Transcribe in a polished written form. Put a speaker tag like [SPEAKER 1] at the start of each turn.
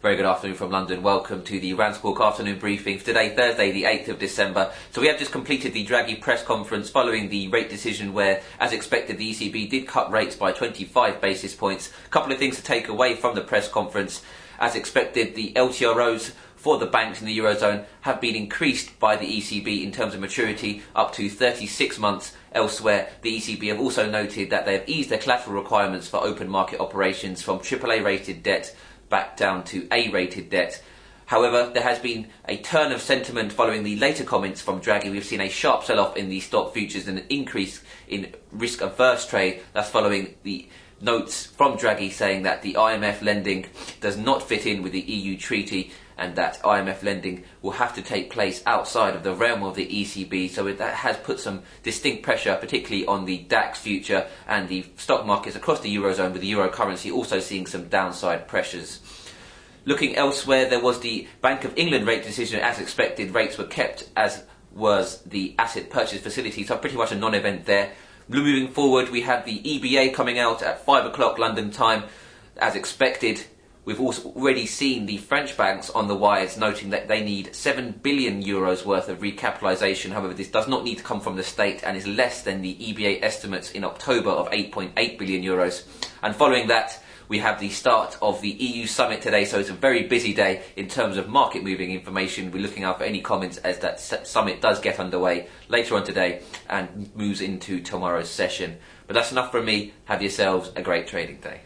[SPEAKER 1] Very good afternoon from London. Welcome to the RANsquawk afternoon briefing for today, Thursday, the 8th of December. So we have just completed the Draghi press conference following the rate decision where, as expected, the ECB did cut rates by 25 basis points. A couple of things to take away from the press conference. As expected, the LTROs for the banks in the Eurozone have been increased by the ECB in terms of maturity up to 36 months. Elsewhere, the ECB have also noted that they have eased their collateral requirements for open market operations from AAA rated debt back down to A-rated debt. However, there has been a turn of sentiment following the later comments from Draghi. We've seen a sharp sell-off in the stock futures and an increase in risk-averse trade. That's following the notes from Draghi saying that the IMF lending does not fit in with the EU treaty and that IMF lending will have to take place outside of the realm of the ECB. So that has put some distinct pressure, particularly on the DAX future and the stock markets across the Eurozone, with the euro currency also seeing some downside pressures. Looking elsewhere, there was the Bank of England rate decision. As expected, rates were kept, as was the asset purchase facility, so pretty much a non-event there. Moving forward, we have the EBA coming out at 5 o'clock London time. As expected, we've also already seen the French banks on the wires noting that they need €7 billion worth of recapitalisation. However, this does not need to come from the state and is less than the EBA estimates in October of €8.8 billion. And following that, we have the start of the EU summit today, so it's a very busy day in terms of market moving information. We're looking out for any comments as that summit does get underway later on today and moves into tomorrow's session. But that's enough from me. Have yourselves a great trading day.